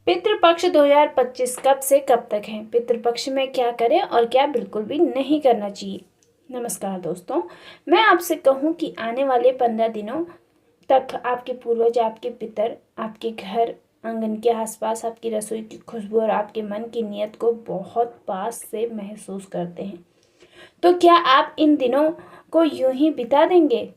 पितृपक्ष 2025 कब से कब तक है? पितृपक्ष में क्या करें और क्या बिल्कुल भी नहीं करना चाहिए? नमस्कार दोस्तों, मैं आपसे कहूँ कि आने वाले 15 दिनों तक आपके पूर्वज, आपके पितर, आपके घर आंगन के आसपास आपकी रसोई की खुशबू और आपके मन की नीयत को बहुत पास से महसूस करते हैं। तो क्या आप इन दिनों को यूं ही बिता देंगे?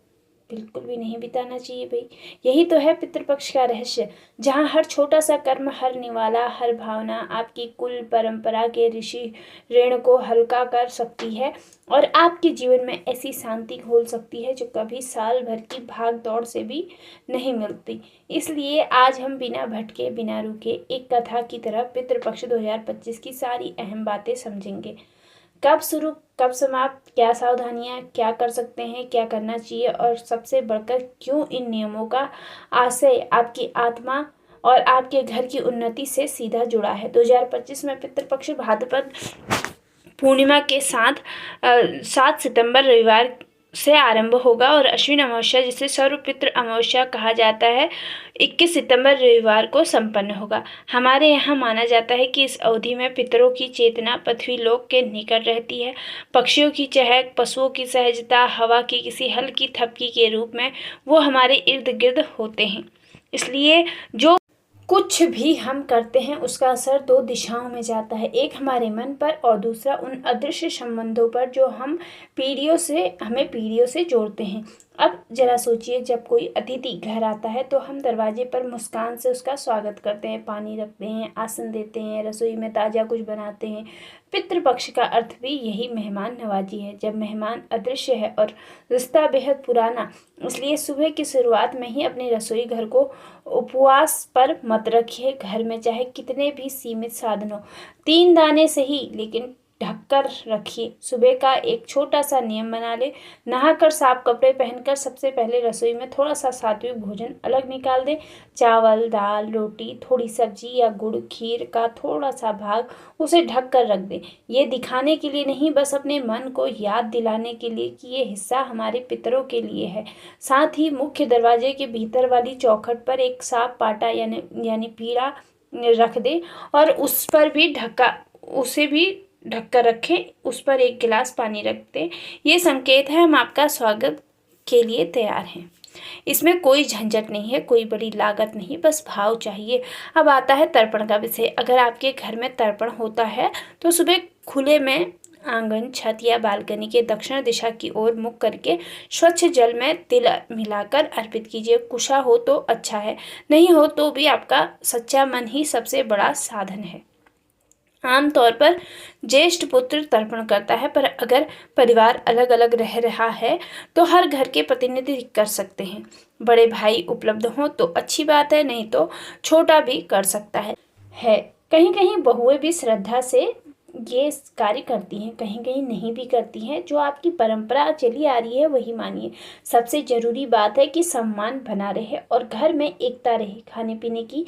बिल्कुल भी नहीं बिताना चाहिए भाई। यही तो है पितृपक्ष का रहस्य, जहाँ हर छोटा सा कर्म, हर निवाला, हर भावना आपकी कुल परंपरा के ऋषि ऋण को हल्का कर सकती है और आपके जीवन में ऐसी शांति घोल सकती है जो कभी साल भर की भाग दौड़ से भी नहीं मिलती। इसलिए आज हम बिना भटके, बिना रुके एक कथा की तरह पितृपक्ष 2025 की सारी अहम बातें समझेंगे। कब शुरू, कब समाप्त, क्या सावधानियां, क्या कर सकते हैं, क्या करना चाहिए और सबसे बढ़कर क्यों इन नियमों का आशय आपकी आत्मा और आपके घर की उन्नति से सीधा जुड़ा है। 2025 में पितृपक्ष भाद्रपद पूर्णिमा के साथ 7 सितंबर रविवार से आरंभ होगा और अश्विन अमावस्या, जिसे सर्वपितृ अमावस्या कहा जाता है, 21 सितंबर रविवार को संपन्न होगा। हमारे यहाँ माना जाता है कि इस अवधि में पितरों की चेतना पृथ्वी लोक के निकट रहती है। पक्षियों की चहक, पशुओं की सहजता, हवा की किसी हल्की थपकी के रूप में वो हमारे इर्द गिर्द होते हैं। इसलिए जो कुछ भी हम करते हैं उसका असर दो दिशाओं में जाता है, एक हमारे मन पर और दूसरा उन अदृश्य संबंधों पर जो हमें पीढ़ियों से जोड़ते हैं। अब जरा सोचिए, जब कोई अतिथि घर आता है तो हम दरवाजे पर मुस्कान से उसका स्वागत करते हैं, पानी रखते हैं, आसन देते हैं, रसोई में ताज़ा कुछ बनाते हैं। पितृपक्ष का अर्थ भी यही मेहमान नवाजी है। जब मेहमान अदृश्य है और रिश्ता बेहद पुराना, इसलिए सुबह की शुरुआत में ही अपने रसोई घर को उपवास पर मत रखिए। घर में चाहे कितने भी सीमित साधन हो, 3 दाने सही लेकिन ढककर रखिए। सुबह का एक छोटा सा नियम बना ले, नहाकर साफ कपड़े पहनकर सबसे पहले रसोई में थोड़ा सा सात्विक भोजन अलग निकाल दें। चावल, दाल, रोटी, थोड़ी सब्जी या गुड़, खीर का थोड़ा सा भाग उसे ढक कर रख दें। ये दिखाने के लिए नहीं, बस अपने मन को याद दिलाने के लिए कि ये हिस्सा हमारे पितरों के लिए है। साथ ही मुख्य दरवाजे के भीतर वाली चौखट पर एक साफ पाटा यानी पीढ़ा रख दें और उसे भी ढककर रखें। उस पर एक गिलास पानी रख दें। ये संकेत है हम आपका स्वागत के लिए तैयार हैं। इसमें कोई झंझट नहीं है, कोई बड़ी लागत नहीं, बस भाव चाहिए। अब आता है तर्पण का विषय। अगर आपके घर में तर्पण होता है तो सुबह खुले में आंगन, छत या बालकनी के दक्षिण दिशा की ओर मुख करके स्वच्छ जल में तिल मिलाकर अर्पित कीजिए। कुशा हो तो अच्छा है, नहीं हो तो भी आपका सच्चा मन ही सबसे बड़ा साधन है। आमतौर पर ज्येष्ठ पुत्र तर्पण करता है, पर अगर परिवार अलग अलग रह रहा है तो हर घर के प्रतिनिधि कर सकते हैं। बड़े भाई उपलब्ध हों तो अच्छी बात है, नहीं तो छोटा भी कर सकता है। कहीं कहीं बहुएं भी श्रद्धा से ये कार्य करती हैं, कहीं कहीं नहीं भी करती हैं। जो आपकी परंपरा चली आ रही है वही मानिए। सबसे जरूरी बात है कि सम्मान बना रहे और घर में एकता रहे। खाने पीने की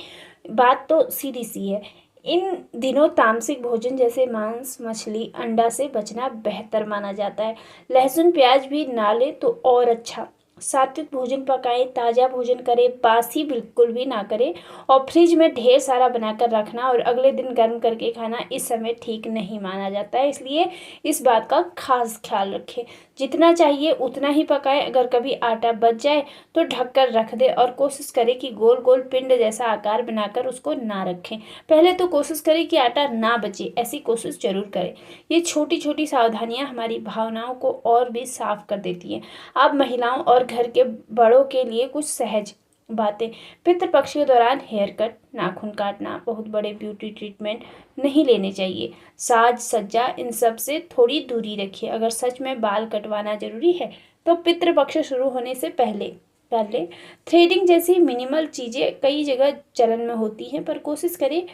बात तो सीधी सी है। इन दिनों तामसिक भोजन जैसे मांस, मछली, अंडा से बचना बेहतर माना जाता है। लहसुन प्याज भी ना ले तो और अच्छा। सात्विक भोजन पकाएं, ताज़ा भोजन करें, बासी बिल्कुल भी ना करें और फ्रिज में ढेर सारा बनाकर रखना और अगले दिन गर्म करके खाना इस समय ठीक नहीं माना जाता है। इसलिए इस बात का खास ख्याल रखें। जितना चाहिए उतना ही पकाएं। अगर कभी आटा बच जाए तो ढककर रख दें और कोशिश करें कि गोल गोल पिंड जैसा आकार बनाकर उसको ना रखें। पहले तो कोशिश करें कि आटा ना बचे, ऐसी कोशिश जरूर करें। ये छोटी छोटी सावधानियां हमारी भावनाओं को और भी साफ कर देती हैं। अब महिलाओं और घर के बड़ों के लिए कुछ सहज बातें। पितृपक्ष के दौरान हेयर कट, नाखून काटना, बहुत बड़े ब्यूटी ट्रीटमेंट नहीं लेने चाहिए। साज सज्जा, इन सब से थोड़ी दूरी रखिए। अगर सच में बाल कटवाना जरूरी है तो पितृपक्ष शुरू होने से पहले कर ले। थ्रेडिंग जैसी मिनिमल चीज़ें कई जगह चलन में होती हैं, पर कोशिश करें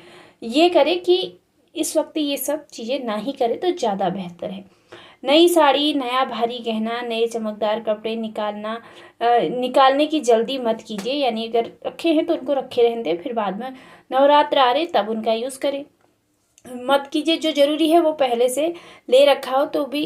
कि इस वक्त ये सब चीज़ें ना ही करें तो ज़्यादा बेहतर है। नई साड़ी, नया भारी गहना, नए चमकदार कपड़े निकालने की जल्दी मत कीजिए। यानी अगर रखे हैं तो उनको रखे रहने दें, फिर बाद में नवरात्र आ रहे तब उनका यूज़ करें। मत कीजिए। जो ज़रूरी है वो पहले से ले रखा हो तो भी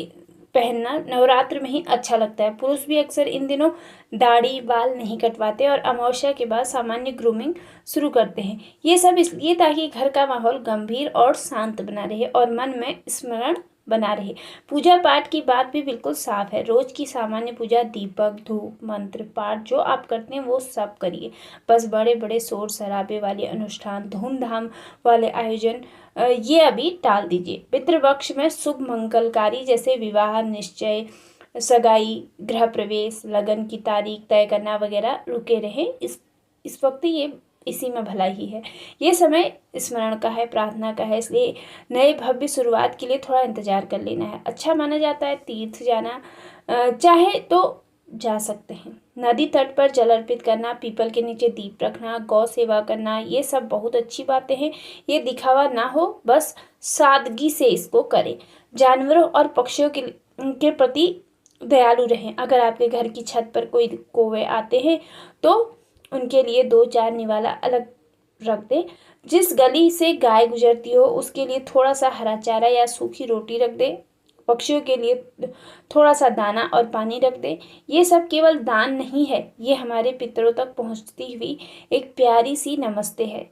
पहनना नवरात्र में ही अच्छा लगता है। पुरुष भी अक्सर इन दिनों दाढ़ी बाल नहीं कटवाते और अमावस्या के बाद सामान्य ग्रूमिंग शुरू करते हैं। ये सब इसलिए ताकि घर का माहौल गंभीर और शांत बना रहे और मन में स्मरण बना रहे। पूजा पाठ की बात भी बिल्कुल साफ है। रोज की सामान्य पूजा, दीपक, धूप, मंत्र पाठ जो आप करते हैं वो सब करिए। बस बड़े बड़े शोर शराबे वाले अनुष्ठान, धूमधाम वाले आयोजन ये अभी टाल दीजिए। पितृपक्ष में शुभ मंगलकारी जैसे विवाह, निश्चय, सगाई, गृह प्रवेश, लगन की तारीख तय करना वगैरह रुके रहें। इस वक्त ये इसी में भला ही है। ये समय स्मरण का है, प्रार्थना का है, इसलिए नए भव्य शुरुआत के लिए थोड़ा इंतजार कर लेना है। अच्छा माना जाता है तीर्थ जाना, चाहे तो जा सकते हैं। नदी तट पर जल अर्पित करना, पीपल के नीचे दीप रखना, गौ सेवा करना, ये सब बहुत अच्छी बातें हैं। ये दिखावा ना हो, बस सादगी से इसको करें। जानवरों और पक्षियों के प्रति दयालु रहें। अगर आपके घर की छत पर कोई कौवे आते हैं तो उनके लिए 2-4 निवाला अलग रख दें। जिस गली से गाय गुजरती हो उसके लिए थोड़ा सा हरा चारा या सूखी रोटी रख दें। पक्षियों के लिए थोड़ा सा दाना और पानी रख दें। ये सब केवल दान नहीं है, ये हमारे पितरों तक पहुंचती हुई एक प्यारी सी नमस्ते है।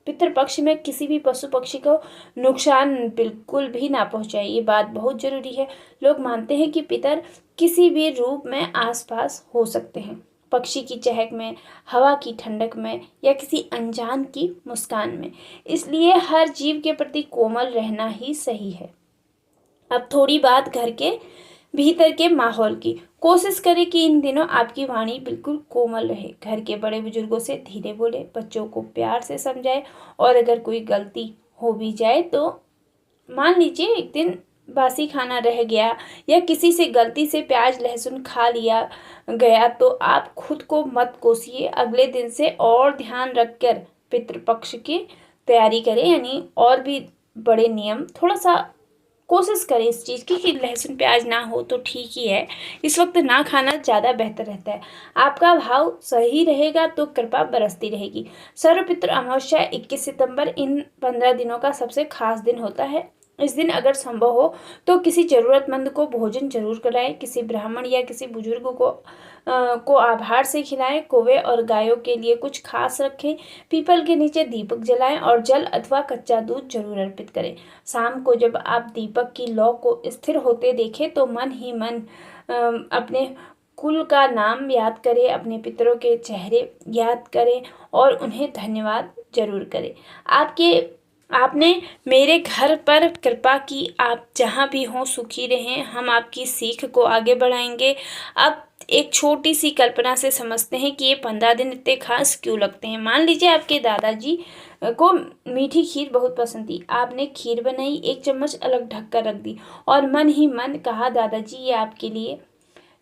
पितृपक्ष में किसी भी पशु पक्षी को नुकसान बिल्कुल भी ना पहुंचाए, ये बात बहुत जरूरी है। लोग मानते हैं कि पितर किसी भी रूप में आसपास हो सकते हैं, पक्षी की चहक में, हवा की ठंडक में या किसी अनजान की मुस्कान में। इसलिए हर जीव के प्रति कोमल रहना ही सही है। अब थोड़ी बात घर के भीतर के माहौल की। कोशिश करें कि इन दिनों आपकी वाणी बिल्कुल कोमल रहे। घर के बड़े बुजुर्गों से धीरे बोले, बच्चों को प्यार से समझाए और अगर कोई गलती हो भी जाए तो मान लीजिए एक दिन बासी खाना रह गया या किसी से गलती से प्याज लहसुन खा लिया गया तो आप खुद को मत कोसिए। अगले दिन से और ध्यान रखकर पितृपक्ष की तैयारी करें, यानी और भी बड़े नियम। थोड़ा सा कोशिश करें इस चीज़ की कि लहसुन प्याज ना हो तो ठीक ही है, इस वक्त ना खाना ज़्यादा बेहतर रहता है। आपका भाव सही रहेगा तो कृपा बरसती रहेगी। सर्वपितृ अमावस्या 21 सितंबर इन 15 दिनों का सबसे खास दिन होता है। इस दिन अगर संभव हो तो किसी जरूरतमंद को भोजन जरूर कराएं। किसी ब्राह्मण या किसी बुजुर्ग को आभार से खिलाएं। कौवे और गायों के लिए कुछ खास रखें। पीपल के नीचे दीपक जलाएं और जल अथवा कच्चा दूध जरूर अर्पित करें। शाम को जब आप दीपक की लौ को स्थिर होते देखें तो मन ही मन अपने कुल का नाम याद करें, अपने पितरों के चेहरे याद करें और उन्हें धन्यवाद जरूर करें। आपने मेरे घर पर कृपा की, आप जहाँ भी हों सुखी रहें। हम आपकी सीख को आगे बढ़ाएंगे। अब एक छोटी सी कल्पना से समझते हैं कि ये 15 दिन इतने खास क्यों लगते हैं। मान लीजिए आपके दादाजी को मीठी खीर बहुत पसंद थी। आपने खीर बनाई, 1 चम्मच अलग ढक कर रख दी और मन ही मन कहा, दादाजी ये आपके लिए।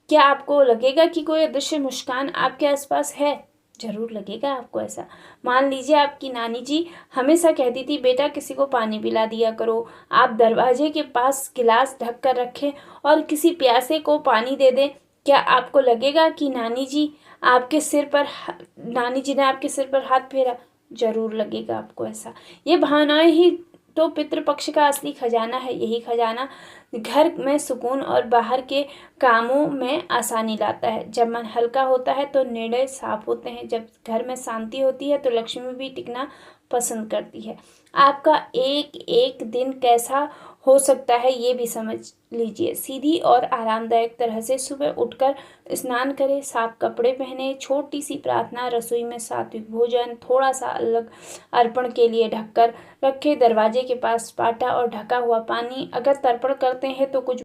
क्या आपको लगेगा कि कोई अदृश्य मुस्कान आपके आसपास है? जरूर लगेगा आपको ऐसा। मान लीजिए आपकी नानी जी हमेशा कहती थी, बेटा किसी को पानी पिला दिया करो। आप दरवाजे के पास गिलास ढक कर रखें और किसी प्यासे को पानी दे दें। क्या आपको लगेगा कि नानी जी ने आपके सिर पर हाथ फेरा? जरूर लगेगा आपको ऐसा। ये भावनाएं ही तो पितृपक्ष का असली खजाना है। यही खजाना घर में सुकून और बाहर के कामों में आसानी लाता है। जब मन हल्का होता है तो निर्णय साफ होते हैं। जब घर में शांति होती है तो लक्ष्मी भी टिकना पसंद करती है। आपका एक एक दिन कैसा हो सकता है ये भी समझ लीजिए। सीधी और आरामदायक तरह से सुबह उठकर स्नान करें, साफ कपड़े पहने, छोटी सी प्रार्थना, रसोई में सात्विक भोजन, थोड़ा सा अलग अर्पण के लिए ढककर रखें। दरवाजे के पास पाटा और ढका हुआ पानी, अगर तर्पण करते हैं तो कुछ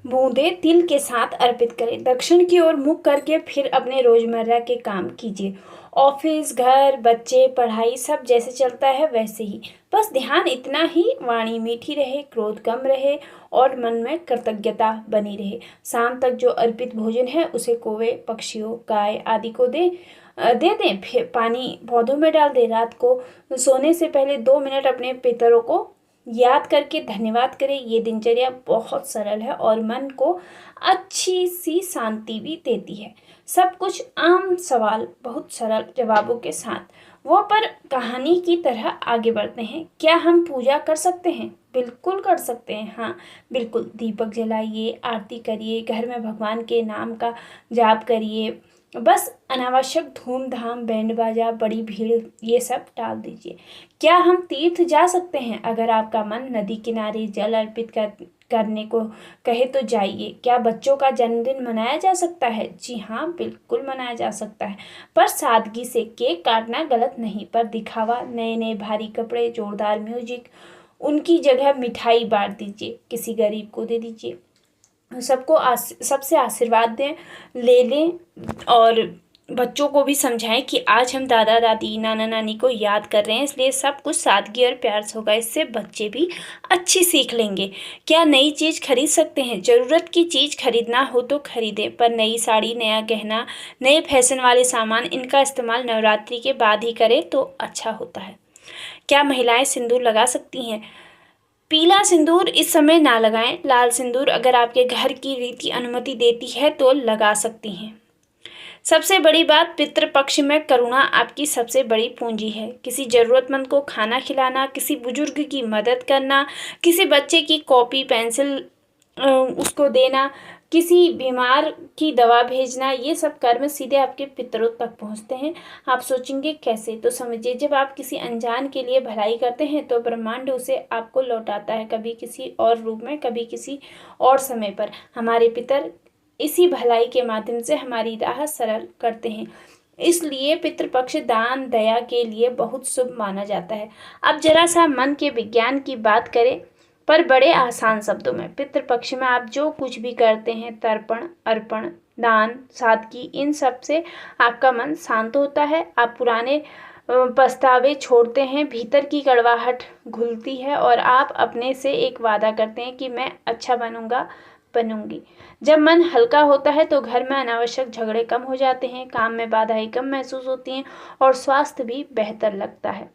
बूंदे तिल के साथ अर्पित करें। दक्षिण की ओर मुख करके फिर अपने रोजमर्रा के काम कीजिए। ऑफिस, घर, बच्चे, पढ़ाई सब जैसे चलता है वैसे ही। बस ध्यान इतना ही, वाणी मीठी रहे, क्रोध कम रहे और मन में कृतज्ञता बनी रहे। शाम तक जो अर्पित भोजन है उसे कौवे, पक्षियों, गाय आदि को दे दें। फिर पानी पौधों में डाल दें। रात को सोने से पहले 2 मिनट अपने पितरों को याद करके धन्यवाद करें। ये दिनचर्या बहुत सरल है और मन को अच्छी सी शांति भी देती है। सब कुछ आम सवाल बहुत सरल जवाबों के साथ। वो पर कहानी की तरह आगे बढ़ते हैं। क्या हम पूजा कर सकते हैं? बिल्कुल कर सकते हैं। हाँ बिल्कुल, दीपक जलाइए, आरती करिए, घर में भगवान के नाम का जाप करिए। बस अनावश्यक धूमधाम, बैंड बाजा, बड़ी भीड़, ये सब टाल दीजिए। क्या हम तीर्थ जा सकते हैं? अगर आपका मन नदी किनारे जल अर्पित करने को कहे तो जाइए। क्या बच्चों का जन्मदिन मनाया जा सकता है? जी हाँ बिल्कुल मनाया जा सकता है, पर सादगी से। केक काटना गलत नहीं, पर दिखावा, नए नए भारी कपड़े, जोरदार म्यूजिक, उनकी जगह मिठाई बांट दीजिए, किसी गरीब को दे दीजिए। सबको सबसे आशीर्वाद दें, ले लें, और बच्चों को भी समझाएं कि आज हम दादा दादी, नाना नानी को याद कर रहे हैं, इसलिए सब कुछ सादगी और प्यार से होगा। इससे बच्चे भी अच्छी सीख लेंगे। क्या नई चीज़ खरीद सकते हैं? ज़रूरत की चीज़ खरीदना हो तो खरीदें, पर नई साड़ी, नया गहना, नए फैशन वाले सामान, इनका इस्तेमाल नवरात्रि के बाद ही करें तो अच्छा होता है। क्या महिलाएं सिंदूर लगा सकती हैं? पीला सिंदूर इस समय ना लगाएं। लाल सिंदूर अगर आपके घर की रीति अनुमति देती है तो लगा सकती हैं। सबसे बड़ी बात, पितृपक्ष में करुणा आपकी सबसे बड़ी पूंजी है। किसी जरूरतमंद को खाना खिलाना, किसी बुजुर्ग की मदद करना, किसी बच्चे की कॉपी पेंसिल उसको देना, किसी बीमार की दवा भेजना, ये सब कर्म सीधे आपके पितरों तक पहुंचते हैं। आप सोचेंगे कैसे? तो समझिए, जब आप किसी अनजान के लिए भलाई करते हैं तो ब्रह्मांड उसे आपको लौटाता है, कभी किसी और रूप में, कभी किसी और समय पर। हमारे पितर इसी भलाई के माध्यम से हमारी राह सरल करते हैं, इसलिए पितृपक्ष दान दया के लिए बहुत शुभ माना जाता है। अब जरा सा मन के विज्ञान की बात करें, पर बड़े आसान शब्दों में। पितृपक्ष में आप जो कुछ भी करते हैं, तर्पण, अर्पण, दान, सादगी, इन सब से आपका मन शांत होता है। आप पुराने पछतावे छोड़ते हैं, भीतर की कड़वाहट घुलती है, और आप अपने से एक वादा करते हैं कि मैं अच्छा बनूंगी। जब मन हल्का होता है तो घर में अनावश्यक झगड़े कम हो जाते हैं, काम में बाधाएं कम महसूस होती हैं, और स्वास्थ्य भी बेहतर लगता है।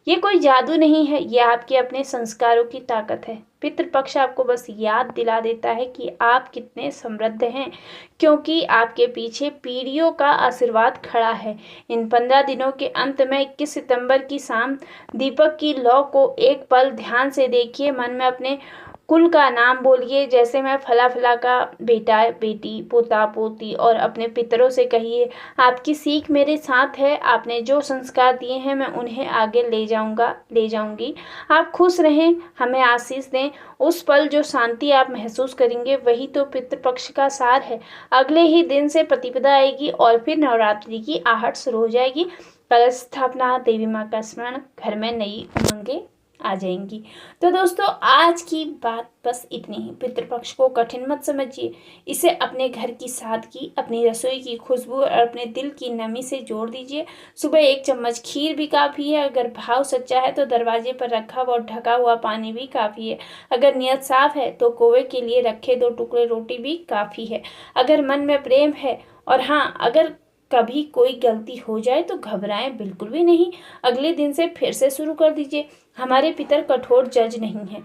ये कोई जादू नहीं है, ये आपके अपने संस्कारों की ताकत है। पितृपक्ष आपको बस याद दिला देता है कि आप कितने समृद्ध हैं, क्योंकि आपके पीछे पीढ़ियों का आशीर्वाद खड़ा है। इन 15 दिनों के अंत में 21 सितंबर की शाम दीपक की लौ को एक पल ध्यान से देखिए। मन में अपने कुल का नाम बोलिए, जैसे मैं फला फला का बेटा बेटी, पोता पोती, और अपने पितरों से कहिए, आपकी सीख मेरे साथ है। आपने जो संस्कार दिए हैं मैं उन्हें आगे ले जाऊंगी। आप खुश रहें, हमें आशीष दें। उस पल जो शांति आप महसूस करेंगे वही तो पितृपक्ष का सार है। अगले ही दिन से प्रतिपदा आएगी और फिर नवरात्रि की आहट शुरू हो जाएगी। कलश स्थापना, देवी माँ का स्मरण, घर में नई उमंगें आ जाएंगी। तो दोस्तों, आज की बात बस इतनी ही। पितृपक्ष को कठिन मत समझिए, इसे अपने घर की सादगी, अपनी रसोई की खुशबू और अपने दिल की नमी से जोड़ दीजिए। सुबह 1 चम्मच खीर भी काफ़ी है। अगर भाव सच्चा है तो दरवाजे पर रखा हुआ और ढका हुआ पानी भी काफ़ी है। अगर नियत साफ है तो कौवे के लिए रखे 2 टुकड़े रोटी भी काफ़ी है। अगर मन में प्रेम है, और हाँ, अगर कभी कोई गलती हो जाए तो घबराएं बिल्कुल भी नहीं। अगले दिन से फिर से शुरू कर दीजिए। हमारे पितर कठोर जज नहीं हैं,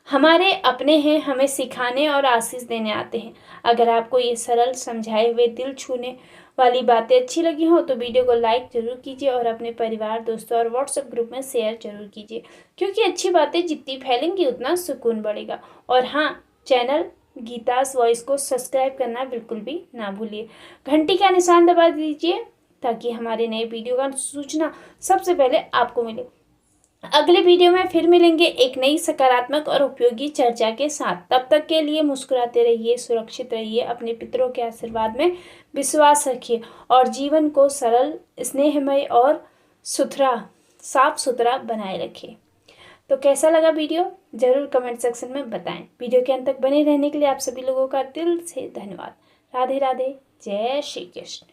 हमारे अपने हैं, हमें सिखाने और आशीष देने आते हैं। अगर आपको ये सरल, समझाए हुए, दिल छूने वाली बातें अच्छी लगी हो तो वीडियो को लाइक जरूर कीजिए, और अपने परिवार, दोस्तों और व्हाट्सएप ग्रुप में शेयर जरूर कीजिए, क्योंकि अच्छी बातें जितनी फैलेंगी उतना सुकून बढ़ेगा। और हाँ, चैनल गीतास वॉइस को सब्सक्राइब करना बिल्कुल भी ना भूलिए। घंटी का निशान दबा दीजिए ताकि हमारे नए वीडियो का सूचना सबसे पहले आपको मिले। अगले वीडियो में फिर मिलेंगे एक नई सकारात्मक और उपयोगी चर्चा के साथ। तब तक के लिए मुस्कुराते रहिए, सुरक्षित रहिए, अपने पितरों के आशीर्वाद में विश्वास रखिए, और जीवन को सरल, स्नेहमय और साफ सुथरा बनाए रखिए। तो कैसा लगा वीडियो, जरूर कमेंट सेक्शन में बताएं। वीडियो के अंत तक बने रहने के लिए आप सभी लोगों का दिल से धन्यवाद। राधे राधे, जय श्री कृष्ण।